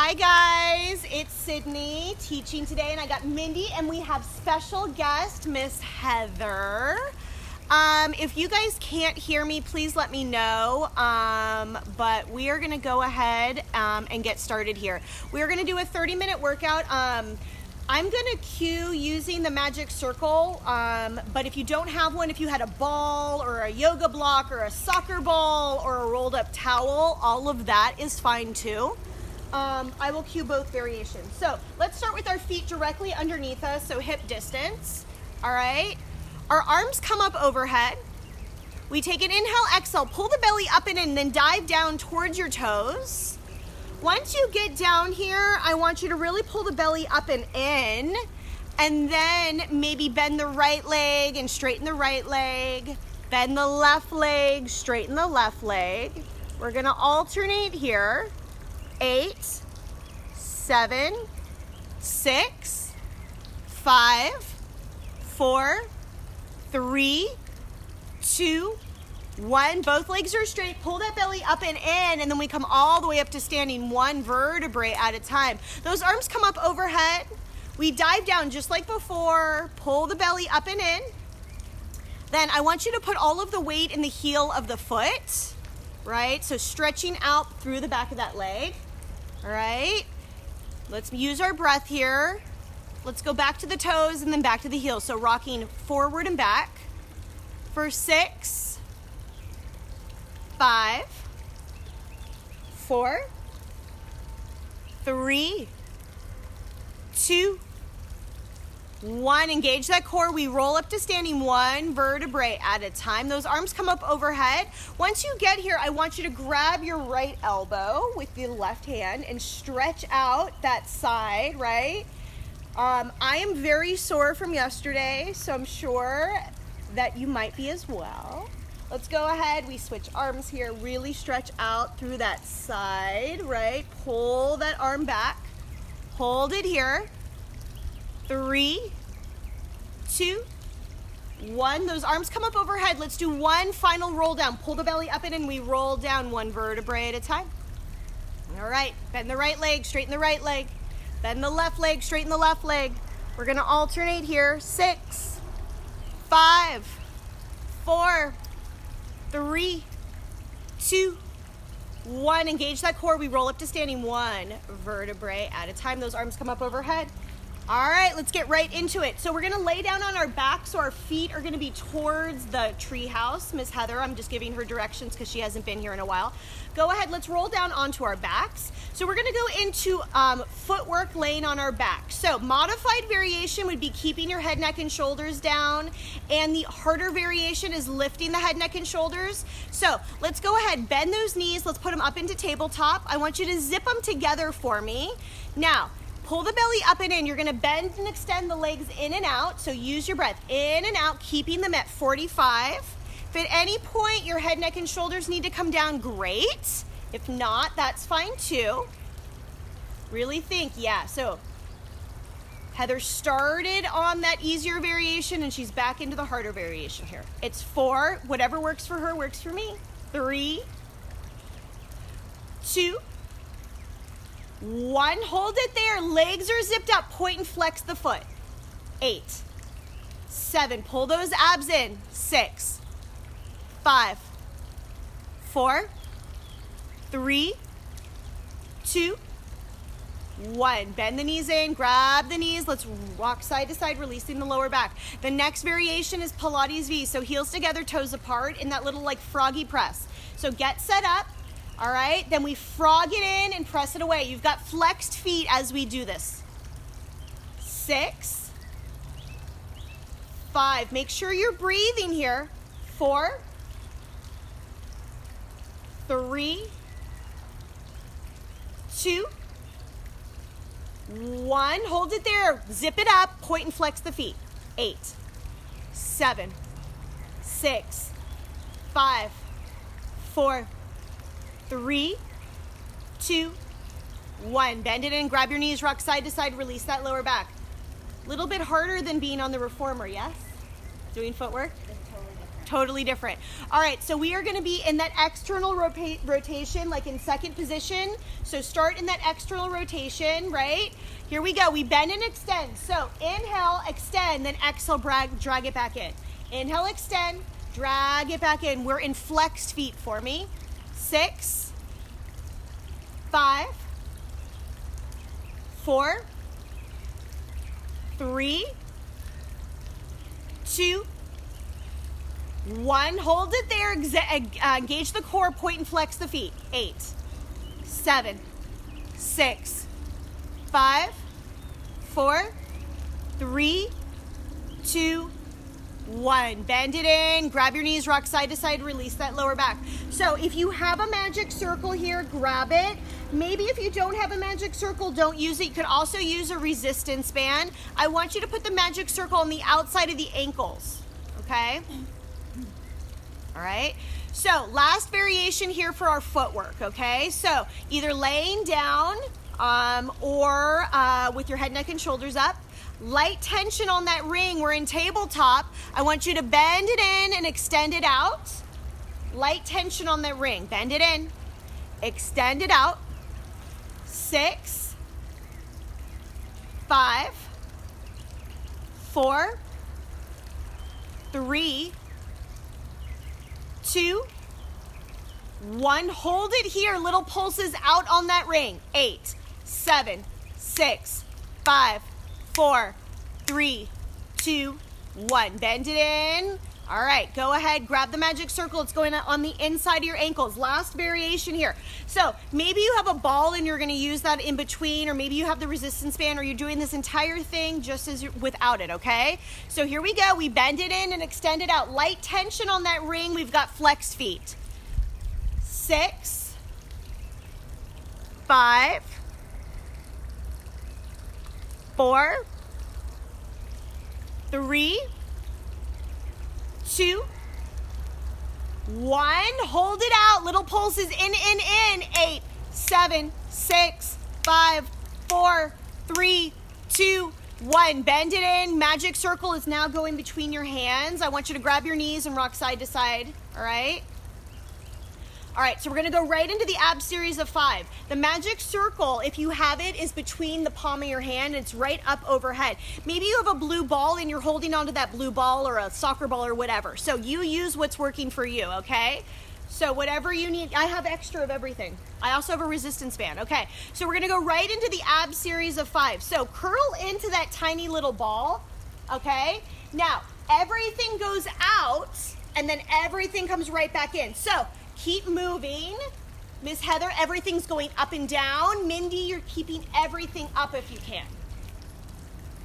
Hi guys, it's Sydney teaching today, and I got Mindy, and we have special guest Miss Heather. If you guys can't hear me, please let me know, but we are gonna go ahead and get started here. We're gonna do a 30-minute workout. I'm gonna cue using the magic circle, but if you don't have one, if you had a ball or a yoga block or a soccer ball or a rolled up towel, all of that is fine too. I will cue both variations. So let's start with our feet directly underneath us, so hip distance. All right, our arms come up overhead. We take an inhale, exhale, pull the belly up and in, then dive down towards your toes. Once you get down here, I want you to really pull the belly up and in, and then maybe bend the right leg and straighten the right leg. Bend the left leg, straighten the left leg. We're gonna alternate here. 8, 7, 6, 5, 4, 3, 2, 1. Both legs are straight. Pull that belly up and in, and then we come all the way up to standing, one vertebrae at a time. Those arms come up overhead. We dive down just like before. Pull the belly up and in. Then I want you to put all of the weight in the heel of the foot, right? So stretching out through the back of that leg. All right, let's use our breath here. Let's go back to the toes and then back to the heels. So rocking forward and back for 6, 5, 4, 3, 2, 1. Engage that core. We roll up to standing, one vertebrae at a time. Those arms come up overhead. Once you get here, I want you to grab your right elbow with the left hand and stretch out that side, right? I am very sore from yesterday, so I'm sure that you might be as well. Let's go ahead. We switch arms here. Really stretch out through that side, right? Pull that arm back. Hold it here. 3, 2, 1. Those arms come up overhead. Let's do one final roll down. Pull the belly up and in. We roll down one vertebrae at a time. All right. Bend the right leg, straighten the right leg. Bend the left leg, straighten the left leg. We're going to alternate here. 6, 5, 4, 3, 2, 1. Engage that core. We roll up to standing, one vertebrae at a time. Those arms come up overhead. All right, let's get right into it. So we're gonna lay down on our back, so our feet are gonna be towards the tree house. Miss Heather, I'm just giving her directions because she hasn't been here in a while. Go ahead, let's roll down onto our backs. So we're gonna go into footwork laying on our back. So modified variation would be keeping your head, neck, and shoulders down, and the harder variation is lifting the head, neck, and shoulders. So let's go ahead, bend those knees, let's put them up into tabletop. I want you to zip them together for me. Now, pull the belly up and in. You're gonna bend and extend the legs in and out. So use your breath in and out, keeping them at 45. If at any point your head, neck, and shoulders need to come down, great. If not, that's fine too. Really think, yeah. So Heather started on that easier variation and she's back into the harder variation here. It's 4, whatever works for her works for me. 3, 2, 1. Hold it there. Legs are zipped up. Point and flex the foot. 8, 7. Pull those abs in. 6, 5, 4, 3, 2, 1. Bend the knees in. Grab the knees. Let's rock side to side, releasing the lower back. The next variation is Pilates V. So heels together, toes apart in that little like froggy press. So get set up. All right, then we frog it in and press it away. You've got flexed feet as we do this. 6, 5. Make sure you're breathing here. 4, 3, 2, 1. Hold it there. Zip it up. Point and flex the feet. 8, 7, 6, 5, 4, 3, 2, 1. Bend it in, grab your knees, rock side to side, release that lower back. A little bit harder than being on the reformer, yes? Doing footwork? It's totally different. Totally different. All right, so we are going to be in that external rotation, like in second position. So start in that external rotation, right? Here we go. We bend and extend. So inhale, extend, then exhale, drag it back in. Inhale, extend, drag it back in. We're in flexed feet for me. 6, 5, 4, 3, 2, 1. Hold it there. Engage the core, point and flex the feet. 8, 7, 6, 5, 4, 3, 2, 1. Bend it in, grab your knees, rock side to side, release that lower back. So if you have a magic circle here, grab it. Maybe if you don't have a magic circle, don't use it. You could also use a resistance band. I want you to put the magic circle on the outside of the ankles, okay? All right, so last variation here for our footwork, okay? So either laying down or with your head, neck, and shoulders up. Light tension on that ring. We're in tabletop. I want you to bend it in and extend it out. Light tension on that ring. Bend it in, extend it out. 6, 5, 4, 3, 2, 1. Hold it here. Little pulses out on that ring. 8, 7, 6, 5, 4, 3, 2, 1. Bend it in. All right, go ahead, grab the magic circle. It's going on the inside of your ankles. Last variation here. So maybe you have a ball and you're gonna use that in between, or maybe you have the resistance band, or you're doing this entire thing just as without it, okay? So here we go. We bend it in and extend it out. Light tension on that ring. We've got flexed feet. 6, 5, 4, 3, 2, 1. Hold it out. Little pulses in. 8, 7, 6, 5, 4, 3, 2, 1. Bend it in. Magic circle is now going between your hands. I want you to grab your knees and rock side to side. All right? All right, so we're gonna go right into the ab series of 5. The magic circle, if you have it, is between the palm of your hand. It's right up overhead. Maybe you have a blue ball and you're holding onto that blue ball, or a soccer ball or whatever. So you use what's working for you, okay? So whatever you need. I have extra of everything. I also have a resistance band. Okay, so we're gonna go right into the ab series of 5. So curl into that tiny little ball, okay? Now, everything goes out and then everything comes right back in. So keep moving. Miss Heather, everything's going up and down. Mindy, you're keeping everything up if you can.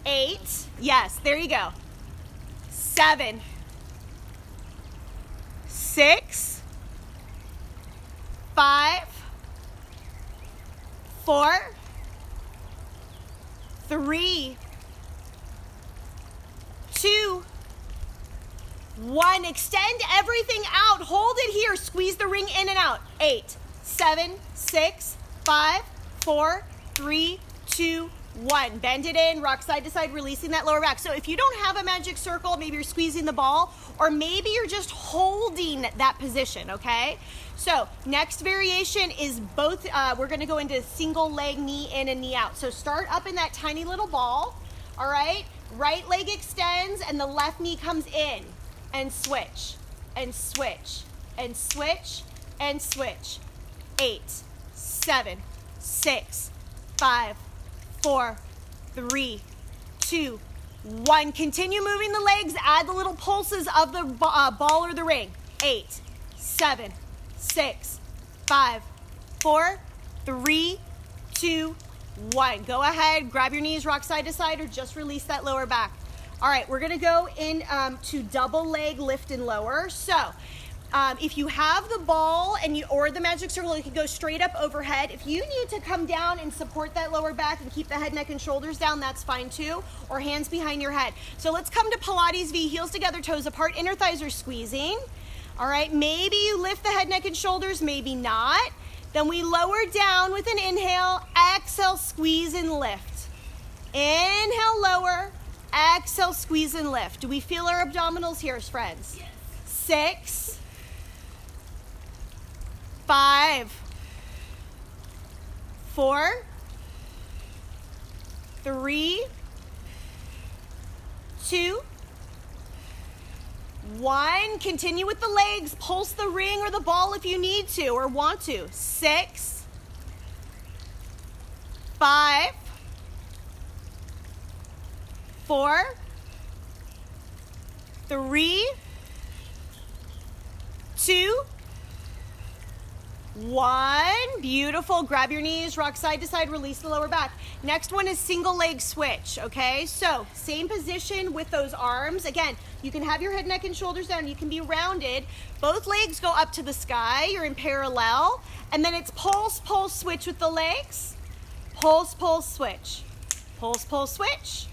8, yes, there you go. 7, 6, 5, 4, 3, 2, 1. Extend everything out. Hold it here. Squeeze the ring in and out. 8, 7, 6, 5, 4, 3, 2, 1. Bend it in. Rock side to side, releasing that lower back. So if you don't have a magic circle, maybe you're squeezing the ball, or maybe you're just holding that position, okay? So next variation is both, we're going to go into single leg, knee in and knee out. So start up in that tiny little ball, all right? Right leg extends and the left knee comes in. And switch, and switch, and switch, and switch. 8, 7, 6, 5, 4, 3, 2, 1. Continue moving the legs. Add the little pulses of the ball or the ring. 8, 7, 6, 5, 4, 3, 2, 1. Go ahead, grab your knees, rock side to side, or just release that lower back. All right, we're gonna go in to double leg lift and lower. So if you have the ball or the magic circle, you can go straight up overhead. If you need to come down and support that lower back and keep the head, neck, and shoulders down, that's fine too, or hands behind your head. So let's come to Pilates V, heels together, toes apart, inner thighs are squeezing. All right, maybe you lift the head, neck, and shoulders, maybe not. Then we lower down with an inhale, exhale, squeeze and lift. Inhale, lower. Exhale, squeeze and lift. Do we feel our abdominals here, friends? Yes. 6, 5, 4, 3, 2, 1. Continue with the legs. Pulse the ring or the ball if you need to or want to. 6, 5, 4, 3, 2, 1. Beautiful. Grab your knees, rock side to side, release the lower back. Next one is single leg switch, okay? So same position with those arms. Again, you can have your head, neck, and shoulders down. You can be rounded. Both legs go up to the sky. You're in parallel. And then it's pulse, pulse, switch with the legs. Pulse, pulse, switch. Pulse, pulse, switch.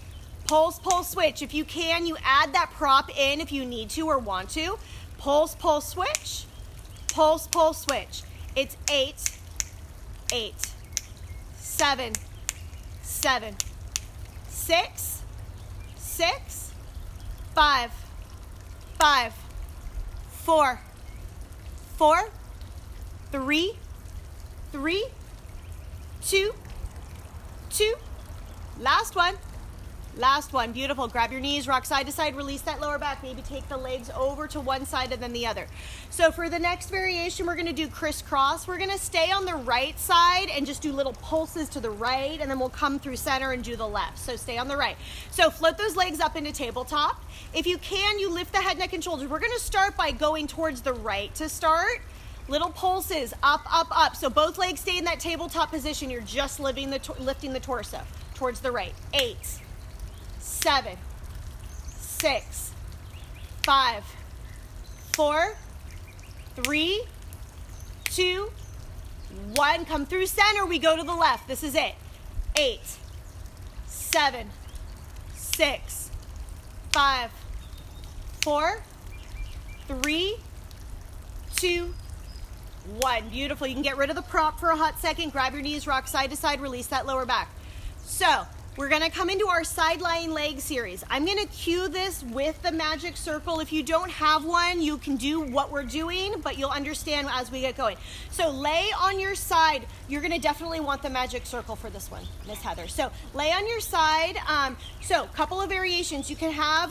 Pulse, pulse, switch. If you can, you add that prop in if you need to or want to. Pulse, pulse, switch. Pulse, pulse, switch. It's 8, 8, 7, 7, 6, 6, 5, 5, 4, 4, 3, 3, 2, 2. Last one. Last one. Beautiful. Grab your knees, rock side to side, release that lower back. Maybe take the legs over to one side and then the other. So for the next variation, we're going to do crisscross. We're going to stay on the right side and just do little pulses to the right, and then we'll come through center and do the left. So stay on the right. So float those legs up into tabletop. If you can, you lift the head, neck, and shoulders. We're going to start by going towards the right to start. Little pulses, up, up, up. So both legs stay in that tabletop position. You're just lifting the torso towards the right. 8, 7, 6, 5, 4, 3, 2, 1. Come through center. We go to the left. This is it. 8, 7, 6, 5, 4, 3, 2, 1. Beautiful. You can get rid of the prop for a hot second. Grab your knees, rock side to side, release that lower back. So we're going to come into our side lying leg series. I'm going to cue this with the magic circle. If you don't have one, you can do what we're doing, but you'll understand as we get going. So lay on your side. You're going to definitely want the magic circle for this one, Miss Heather. So lay on your side. So a couple of variations. You can have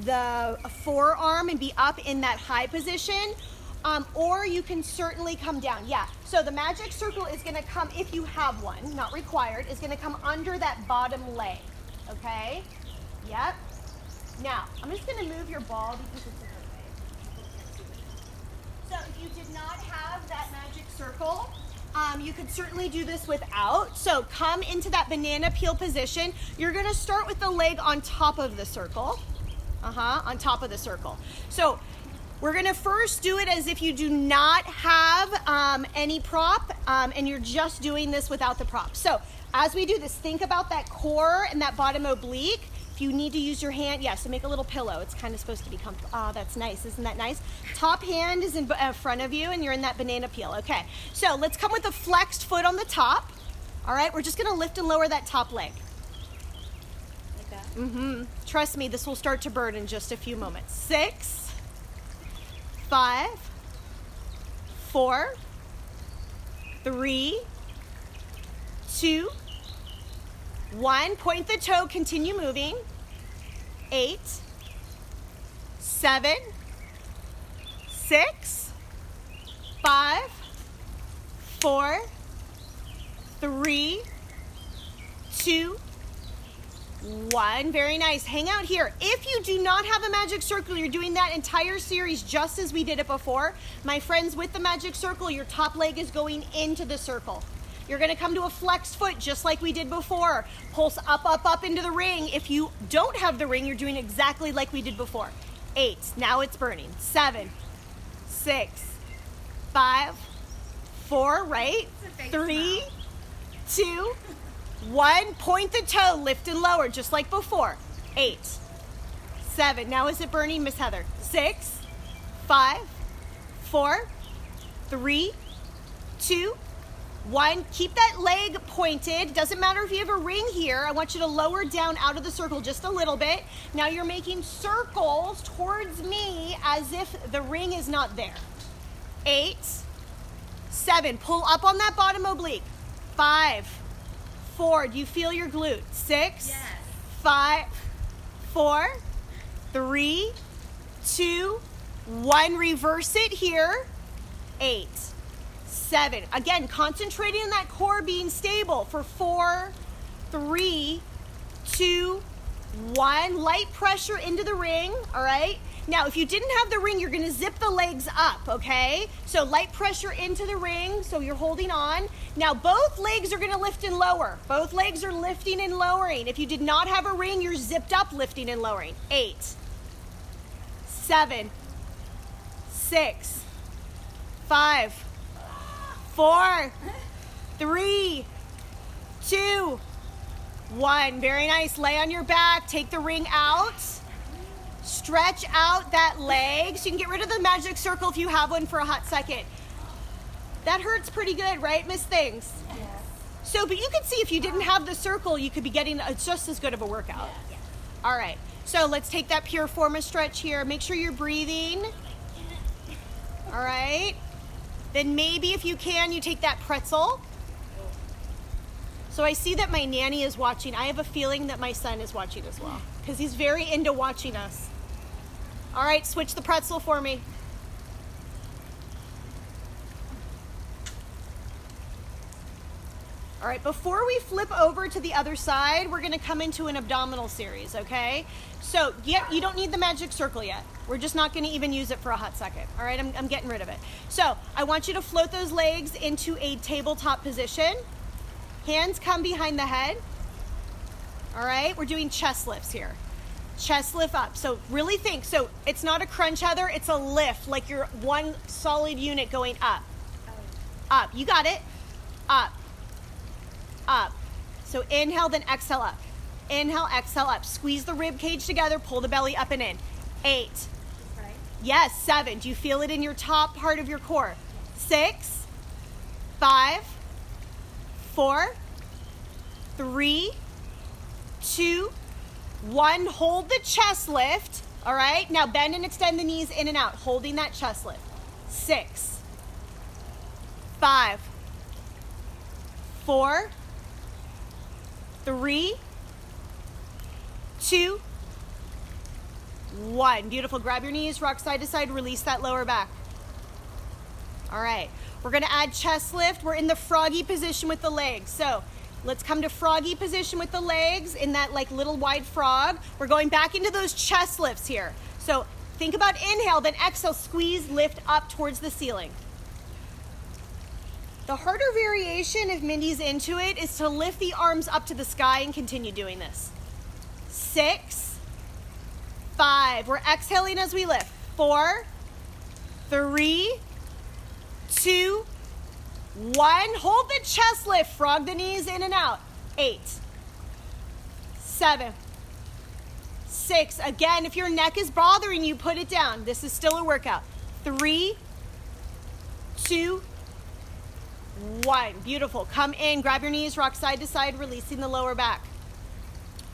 the forearm and be up in that high position. Or you can certainly come down. Yeah, so the magic circle is going to come, if you have one, not required, is going to come under that bottom leg, okay? Yep. Now, I'm just going to move your ball because it's in the way. So if you did not have that magic circle, you could certainly do this without. So come into that banana peel position. You're going to start with the leg on top of the circle. On top of the circle. So we're going to first do it as if you do not have any prop and you're just doing this without the prop. So as we do this, think about that core and that bottom oblique. If you need to use your hand, so make a little pillow. It's kind of supposed to be comfortable. Oh, that's nice. Isn't that nice? Top hand is in front of you and you're in that banana peel. Okay, so let's come with a flexed foot on the top. All right, we're just going to lift and lower that top leg. Like that? Trust me, this will start to burn in just a few moments. 6, 5, 4, 3, 2, 1. Point the toe, continue moving. 8, 7, 6, 5, 4, 3, 2, 1. Very nice. Hang out here. If you do not have a magic circle, you're doing that entire series just as we did it before. My friends, with the magic circle, your top leg is going into the circle. You're going to come to a flexed foot just like we did before. Pulse up, up, up into the ring. If you don't have the ring, you're doing exactly like we did before. 8. Now it's burning. 7, 6, 5, 4, right? 3, 2, 1. Point the toe, lift and lower, just like before. 8, 7. Now is it burning, Miss Heather? 6, 5, 4, 3, 2, 1, keep that leg pointed. Doesn't matter if you have a ring here. I want you to lower down out of the circle just a little bit. Now you're making circles towards me as if the ring is not there. 8, 7, pull up on that bottom oblique. 5, 4, do you feel your glute? 6, Yes. 5, 4, 3, 2, 1, reverse it here. 8, 7, again, concentrating on that core being stable for 4, 3, 2, 1, light pressure into the ring, all right? Now, if you didn't have the ring, you're gonna zip the legs up, okay? So light pressure into the ring, so you're holding on. Now, both legs are gonna lift and lower. Both legs are lifting and lowering. If you did not have a ring, you're zipped up, lifting and lowering. 8, 7, 6, 5, 4, 3, 2, 1. Very nice. Lay on your back. Take the ring out. Stretch out that leg. So you can get rid of the magic circle if you have one for a hot second. That hurts pretty good, right, Miss Things? Yes. So, but you can see if you didn't have the circle, you could be getting just as good of a workout. Yes. All right. So let's take that pure forma stretch here. Make sure you're breathing. All right. Then maybe if you can, you take that pretzel. So I see that my nanny is watching. I have a feeling that my son is watching as well because he's very into watching us. All right, switch the pretzel for me. All right, before we flip over to the other side, we're gonna come into an abdominal series, okay? So you don't need the magic circle yet. We're just not gonna even use it for a hot second. All right, I'm getting rid of it. So I want you to float those legs into a tabletop position. Hands come behind the head. All right, we're doing chest lifts here. Chest lift up. So really think, so it's not a crunch, Heather, it's a lift, like you're one solid unit going up. Up, you got it. Up, up. So inhale, then exhale up. Inhale, exhale up. Squeeze the rib cage together, pull the belly up and in. 8. Right. Yes, 7. Do you feel it in your top part of your core? 6, 5, 4, 3, 2, 1. Hold the chest lift. All right. Now bend and extend the knees in and out, holding that chest lift. 6, 5, 4, 3, 2, 1. Beautiful. Grab your knees, rock side to side, release that lower back. All right. We're going to add chest lift. We're in the froggy position with the legs. So let's come to froggy position with the legs in that like little wide frog. We're going back into those chest lifts here. So think about inhale, then exhale, squeeze, lift up towards the ceiling. The harder variation, if Mindy's into it, is to lift the arms up to the sky and continue doing this. 6, 5. We're exhaling as we lift. 4, 3, 2, 1. Hold the chest lift. Frog the knees in and out. 8, 7, 6. Again, if your neck is bothering you, put it down. This is still a workout. 3, 2, 1. Beautiful. Come in, grab your knees, rock side to side, releasing the lower back.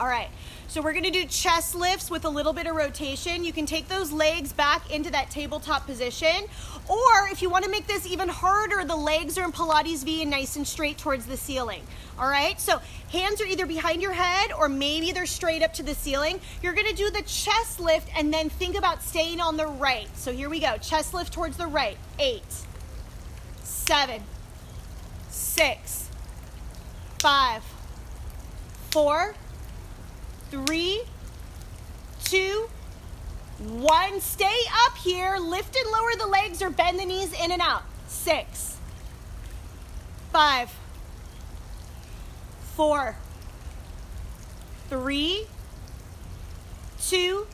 All right. So we're going to do chest lifts with a little bit of rotation. You can take those legs back into that tabletop position. Or if you want to make this even harder, the legs are in Pilates V and nice and straight towards the ceiling. All right. So hands are either behind your head or maybe they're straight up to the ceiling. You're going to do the chest lift and then think about staying on the right. So here we go. Chest lift towards the right. 8, 7, 6, 5, 4, 3, 2, 1. Stay up here. Lift and lower the legs or bend the knees in and out. 6, 5, 4, 3, 2,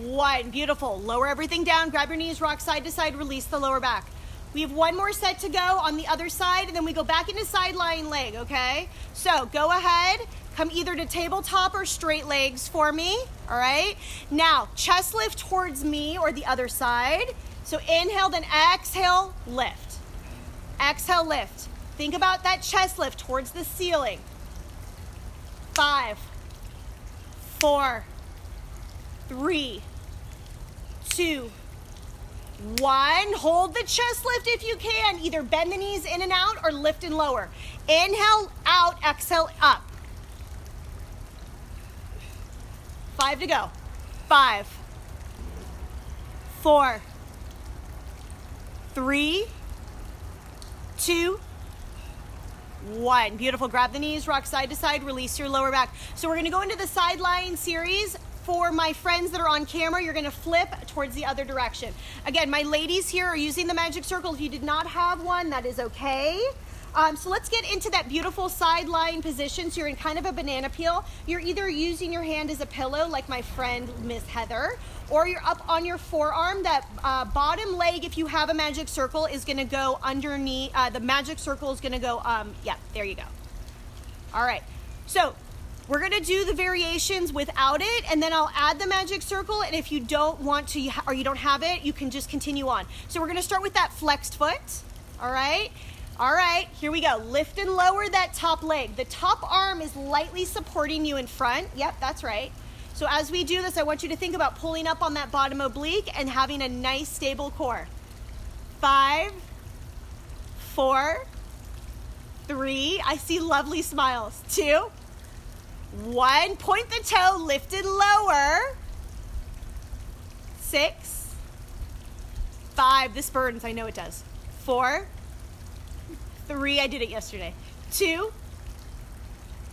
1. Beautiful. Lower everything down. Grab your knees, rock side to side, release the lower back. We have one more set to go on the other side, and then we go back into side lying leg, okay? So go ahead, come either to tabletop or straight legs for me, all right? Now, chest lift towards me or the other side. So inhale, then exhale, lift. Exhale, lift. Think about that chest lift towards the ceiling. 5, 4, 3, 2, 1. Hold the chest lift if you can. Either bend the knees in and out or lift and lower. Inhale, out, exhale, up. 5 to go. 5, 4, 3, 2, 1. Beautiful. Grab the knees, rock side to side, release your lower back. So we're going to go into the side lying series. For my friends that are on camera, you're going to flip towards the other direction. Again, my ladies here are using the magic circle. If you did not have one, that is okay. So let's get into that beautiful side lying position. So you're in kind of a banana peel. You're either using your hand as a pillow, like my friend Miss Heather, or you're up on your forearm. That bottom leg, if you have a magic circle, is going to go underneath. The magic circle is going to go, yeah, there you go. All right. So we're going to do the variations without it, and then I'll add the magic circle, and if you don't want to or you don't have it, you can just continue on. So we're going to start with that flexed foot. All right. All right, here we go. Lift and lower that top leg. The top arm is lightly supporting you in front. Yep, that's right. So as we do this, I want you to think about pulling up on that bottom oblique and having a nice stable core. 5, 4, 3, I see lovely smiles. 2, 1, point the toe, lift and lower. 6, 5, this burdens, I know it does. 4, 3, I did it yesterday. 2,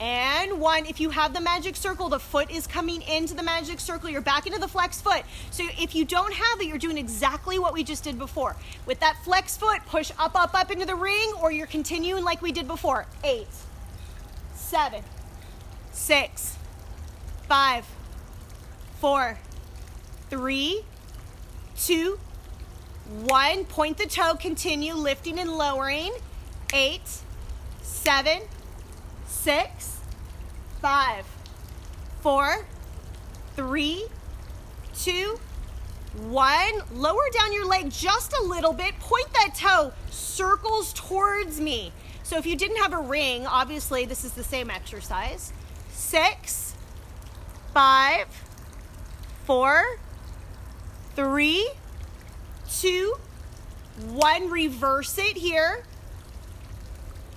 and 1. If you have the magic circle, the foot is coming into the magic circle. You're back into the flex foot. So if you don't have it, you're doing exactly what we just did before. With that flex foot, push up, up, up into the ring, or you're continuing like we did before. 8, 7, 6, 5, 4, 3, 2, 1. Point the toe, continue lifting and lowering. 8, 7, 6, 5, 4, 3, 2, 1. Lower down your leg just a little bit. Point that toe, circles towards me. So if you didn't have a ring, obviously this is the same exercise. 6, 5, 4, 3, 2, 1. Reverse it here.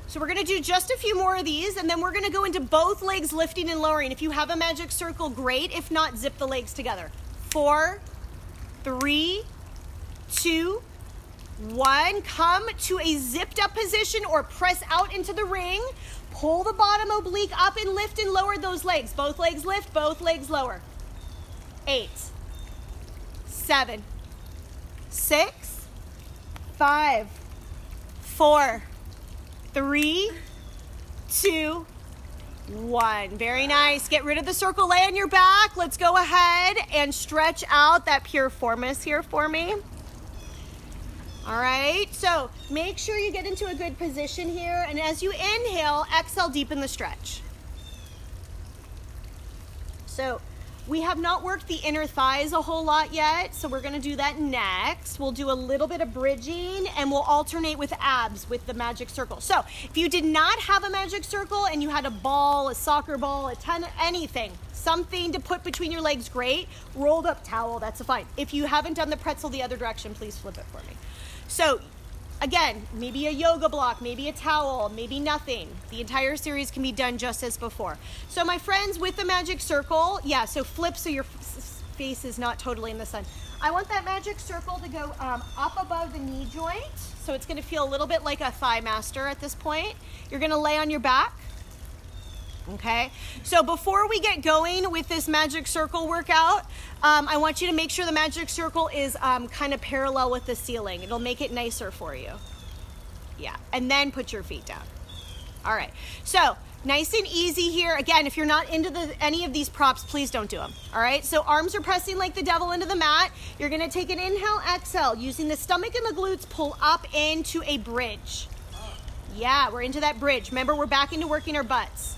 So we're going to do just a few more of these, and then we're going to go into both legs lifting and lowering. If you have a magic circle, great. If not, zip the legs together. 4, 3, 2, 1. Come to a zipped up position or press out into the ring. Pull the bottom oblique up and lift and lower those legs. Both legs lift, both legs lower. 8, 7, 6, 5, 4, 3, 2, 1. Very nice. Get rid of the circle. Lay on your back. Let's go ahead and stretch out that piriformis here for me. All right. So make sure you get into a good position here. And as you inhale, exhale, deepen the stretch. So we have not worked the inner thighs a whole lot yet, so we're going to do that next. We'll do a little bit of bridging, and we'll alternate with abs with the magic circle. So if you did not have a magic circle and you had a ball, a soccer ball, a tennis, anything, something to put between your legs, great. Rolled up towel, that's fine. If you haven't done the pretzel the other direction, please flip it for me. So again, maybe a yoga block, maybe a towel, maybe nothing. The entire series can be done just as before. So my friends, with the magic circle, yeah, so flip so your face is not totally in the sun. I want that magic circle to go up above the knee joint. So it's gonna feel a little bit like a thigh master at this point. You're gonna lay on your back. Okay, so before we get going with this magic circle workout, I want you to make sure the magic circle is kind of parallel with the ceiling. It'll make it nicer for you. Yeah, and then put your feet down. All right, so nice and easy here. Again, if you're not into any of these props, please don't do them. All right, so arms are pressing like the devil into the mat. You're gonna take an inhale, exhale, using the stomach and the glutes, pull up into a bridge. Yeah, we're into that bridge. Remember, we're back into working our butts.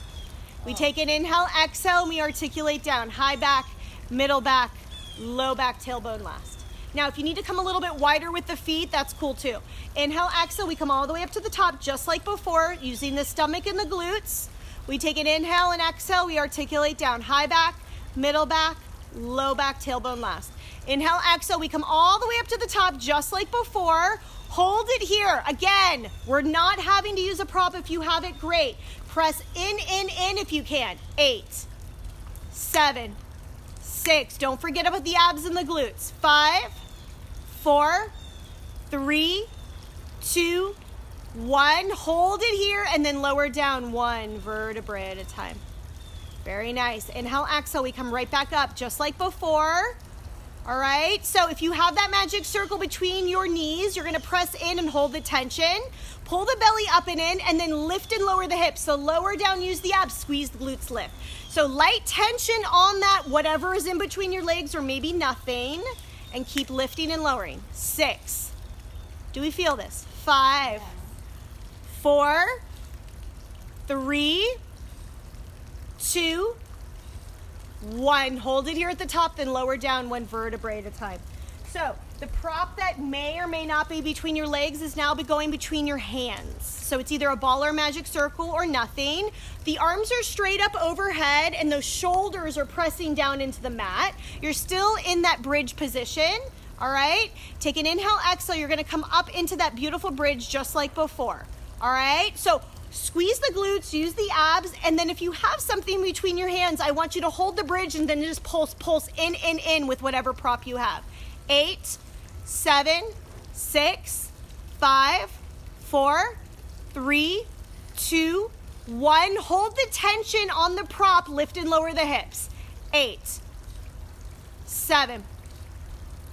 We take an inhale, exhale, and we articulate down. High back, middle back, low back, tailbone last. Now, if you need to come a little bit wider with the feet, that's cool too. Inhale, exhale, we come all the way up to the top, just like before, using the stomach and the glutes. We take an inhale and exhale, we articulate down, high back, middle back, low back, tailbone last. Inhale, exhale, we come all the way up to the top, just like before. Hold it here. Again, we're not having to use a prop. If you have it, great. Press in if you can. 8, 7, 6. Don't forget about the abs and the glutes. 5, 4, 3, 2, 1. Hold it here and then lower down one vertebrae at a time. Very nice. Inhale, exhale. We come right back up just like before. All right, so if you have that magic circle between your knees, you're gonna press in and hold the tension. Pull the belly up and in, and then lift and lower the hips. So lower down, use the abs, squeeze the glutes, lift. So light tension on that, whatever is in between your legs, or maybe nothing, and keep lifting and lowering. 6. Do we feel this? 5, 4, 3, 2, 1. Hold it here at the top, then lower down one vertebrae at a time. So the prop that may or may not be between your legs is now going between your hands. So it's either a ball or magic circle or nothing. The arms are straight up overhead and those shoulders are pressing down into the mat. You're still in that bridge position. All right, take an inhale, exhale. You're gonna come up into that beautiful bridge just like before. All right, so squeeze the glutes, use the abs, and then if you have something between your hands, I want you to hold the bridge and then just pulse in with whatever prop you have. 8, 7, 6, 5, 4, 3, 2, 1. Hold the tension on the prop, lift and lower the hips. 8, 7,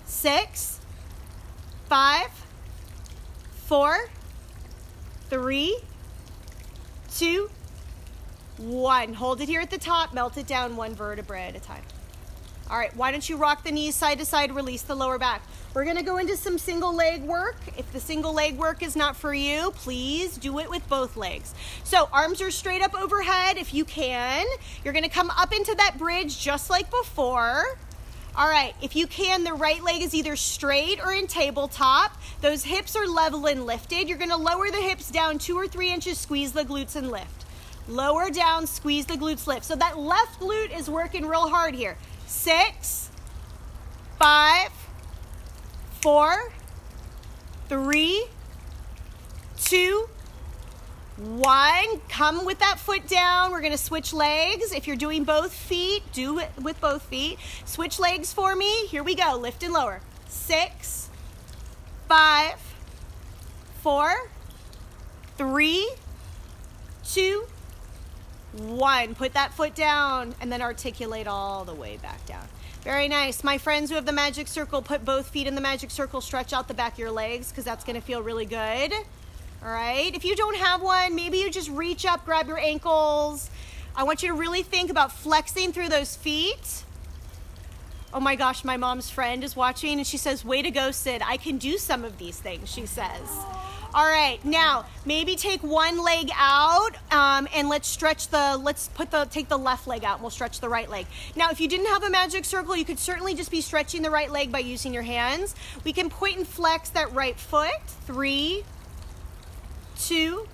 6, 5, 4, 3, 2, 1. Hold it here at the top, melt it down one vertebrae at a time. All right, why don't you rock the knees side to side, release the lower back. We're gonna go into some single leg work. If the single leg work is not for you, please do it with both legs. So arms are straight up overhead if you can. You're gonna come up into that bridge just like before. All right, if you can, the right leg is either straight or in tabletop. Those hips are level and lifted. You're gonna lower the hips down 2 or 3 inches, squeeze the glutes and lift. Lower down, squeeze the glutes, lift. So that left glute is working real hard here. 6, 5, 4, 3, 2, 1. Come with that foot down. We're gonna switch legs. If you're doing both feet, do it with both feet. Switch legs for me. Here we go, lift and lower. 6, 5, 4, 3, 2, 1. Put that foot down and then articulate all the way back down. Very nice. My friends who have the magic circle, put both feet in the magic circle, stretch out the back of your legs because that's gonna feel really good. All right, if you don't have one, maybe you just reach up, grab your ankles. I want you to really think about flexing through those feet. Oh my gosh, my mom's friend is watching and she says, way to go, Sid. I can do some of these things, she says. All right, now maybe take one leg out and let's take the left leg out and we'll stretch the right leg. Now, if you didn't have a magic circle, you could certainly just be stretching the right leg by using your hands. We can point and flex that right foot. 3, 2,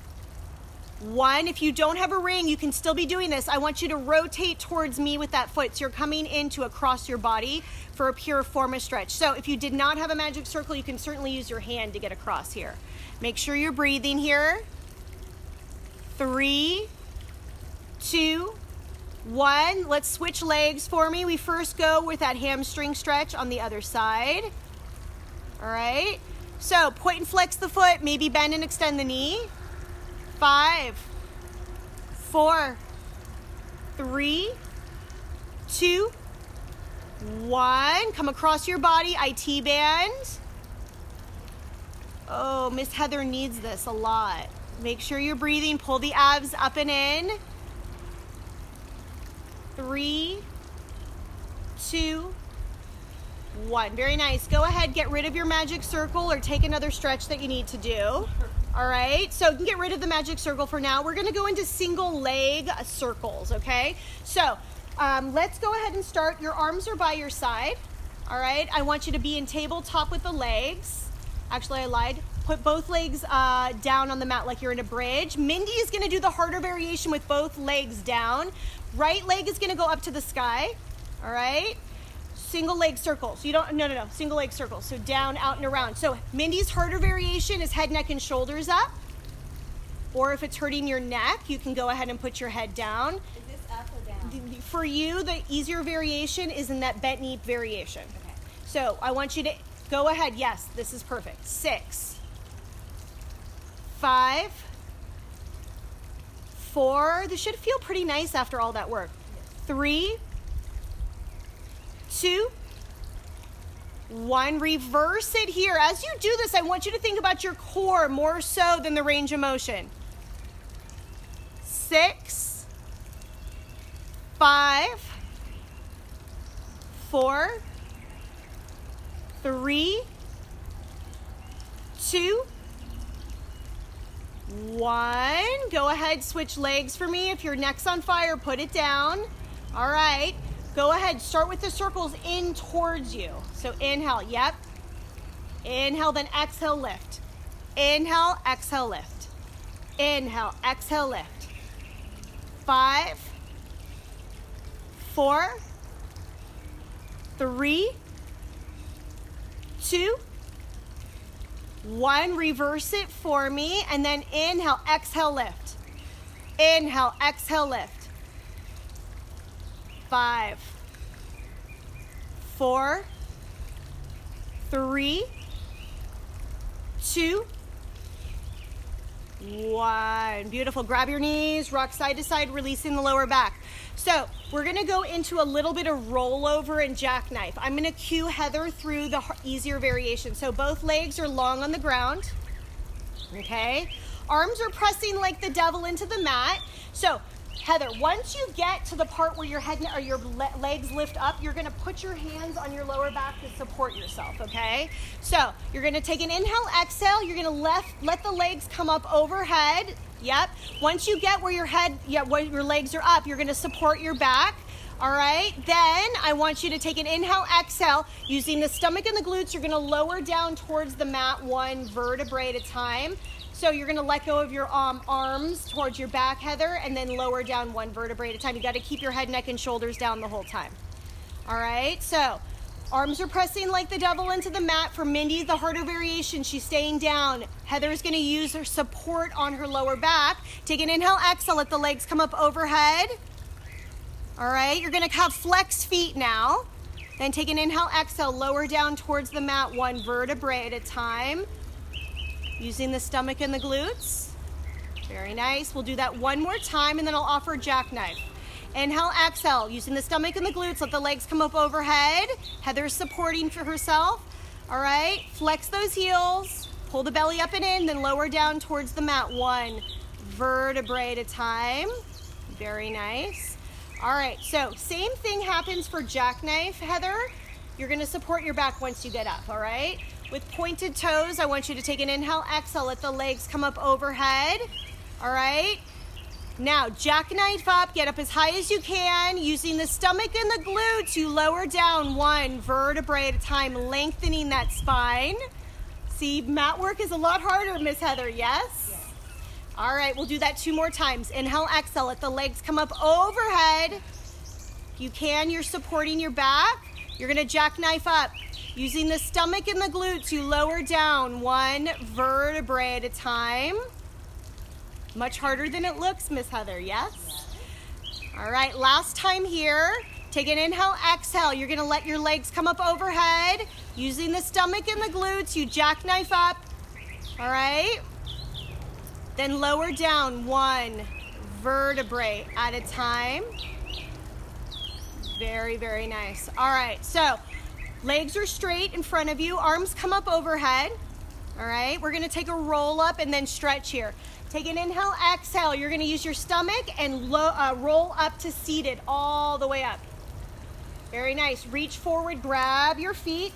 1. If you don't have a ring, you can still be doing this. I want you to rotate towards me with that foot. So you're coming into across your body for a pure form of stretch. So if you did not have a magic circle, you can certainly use your hand to get across here. Make sure you're breathing here. 3, 2, 1. Let's switch legs for me. We first go with that hamstring stretch on the other side. All right. So point and flex the foot, maybe bend and extend the knee. 5, 4, 3, 2, 1. Come across your body, IT band. Oh, Miss Heather needs this a lot. Make sure you're breathing, pull the abs up and in. 3, 2, 1. Very nice. Go ahead, get rid of your magic circle or take another stretch that you need to do. All right, so you can get rid of the magic circle for now. We're gonna go into single leg circles, okay? So let's go ahead and start. Your arms are by your side. All right, I want you to be in tabletop with the legs. Actually, I lied. Put both legs down on the mat like you're in a bridge. Mindy is gonna do the harder variation with both legs down. Right leg is gonna go up to the sky, all right? Single leg circle. So you don't, no, single leg circle. So down, out, and around. So Mindy's harder variation is head, neck, and shoulders up. Or if it's hurting your neck, you can go ahead and put your head down. Is this up or down? For you, the easier variation is in that bent knee variation. Okay. So I want you to go ahead. Yes, this is perfect. 6, 5, 4. This should feel pretty nice after all that work. 3, 2, 1. Reverse it here. As you do this, I want you to think about your core more so than the range of motion. 6, 5, 4, 3, 2, 1. Go ahead, switch legs for me. If your neck's on fire, put it down. All right. Go ahead, start with the circles in towards you. So inhale, yep. Inhale, then exhale, lift. Inhale, exhale, lift. Inhale, exhale, lift. 5, 4, 3, 2, 1. Reverse it for me, and then inhale, exhale, lift. Inhale, exhale, lift. 5, 4, 3, 2, 1. Beautiful. Grab your knees, rock side to side, releasing the lower back. So we're going to go into a little bit of rollover and jackknife. I'm going to cue Heather through the easier variation. So both legs are long on the ground. Okay. Arms are pressing like the devil into the mat. So Heather, once you get to the part where your head or your legs lift up, you're going to put your hands on your lower back to support yourself, okay? So you're going to take an inhale, exhale. You're going to let the legs come up overhead. Yep. Once you get where where your legs are up, you're going to support your back. All right. Then I want you to take an inhale, exhale. Using the stomach and the glutes, you're going to lower down towards the mat 1 vertebrae at a time. So you're going to let go of your arms towards your back, Heather, and then lower down 1 vertebrae at a time. You got to keep your head, neck, and shoulders down the whole time. All right. So arms are pressing like the devil into the mat. For Mindy, the harder variation, she's staying down. Heather's going to use her support on her lower back. Take an inhale, exhale. Let the legs come up overhead. All right. You're going to have flex feet now. Then take an inhale, exhale. Lower down towards the mat 1 vertebrae at a time. Using the stomach and the glutes. Very nice. We'll do that one more time, and then I'll offer jackknife. Inhale, exhale. Using the stomach and the glutes, let the legs come up overhead. Heather's supporting for herself. All right. Flex those heels. Pull the belly up and in, then lower down towards the mat 1 vertebrae at a time. Very nice. All right. So same thing happens for jackknife, Heather. You're going to support your back once you get up, all right? With pointed toes, I want you to take an inhale, exhale. Let the legs come up overhead. All right. Now, jackknife up. Get up as high as you can. Using the stomach and the glutes, you lower down 1 vertebrae at a time, lengthening that spine. See, mat work is a lot harder, Miss Heather, yes? Yes. All right, we'll do that 2 more times. Inhale, exhale. Let the legs come up overhead. If you can, you're supporting your back. You're going to jackknife up. Using the stomach and the glutes, you lower down 1 vertebrae at a time. Much harder than it looks, Miss Heather, yes? All right, last time here. Take an inhale, exhale. You're going to let your legs come up overhead. Using the stomach and the glutes, you jackknife up. All right? Then lower down 1 vertebrae at a time. Very, very nice. All right, so legs are straight in front of you. Arms come up overhead. All right, we're going to take a roll up and then stretch here. Take an inhale, exhale. You're going to use your stomach and roll up to seated all the way up. Very nice. Reach forward, grab your feet.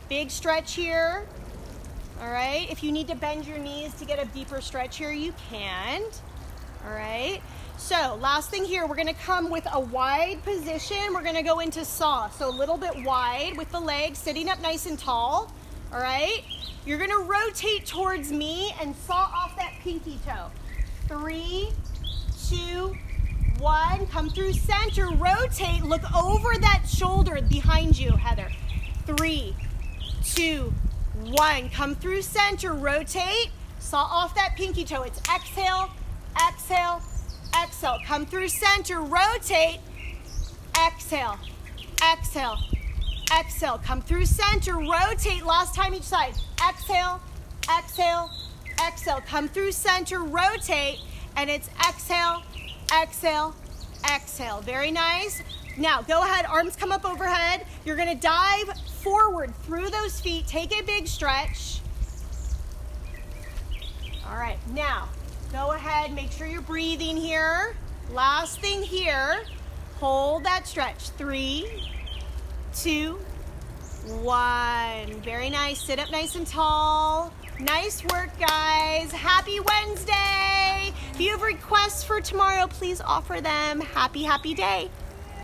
Big stretch here. All right, if you need to bend your knees to get a deeper stretch here, you can. All right, So last thing here, we're gonna come with a wide position. We're gonna go into saw. So a little bit wide with the legs, sitting up nice and tall, all right? You're gonna rotate towards me and saw off that pinky toe. 3, 2, 1, come through center, rotate, look over that shoulder behind you, Heather. 3, 2, 1, come through center, rotate, saw off that pinky toe. It's exhale, exhale, exhale. Come through center, rotate, exhale, exhale, exhale. Come through center, rotate, last time each side. Exhale, exhale, exhale. Come through center, rotate, and it's exhale, exhale, exhale. Very nice. Now go ahead, arms come up overhead. You're gonna dive forward through those feet. Take a big stretch. All right, now go ahead, make sure you're breathing here. Last thing here, hold that stretch. 3, 2, 1. Very nice, sit up nice and tall. Nice work, guys. Happy Wednesday. If you have requests for tomorrow, please offer them. Happy day.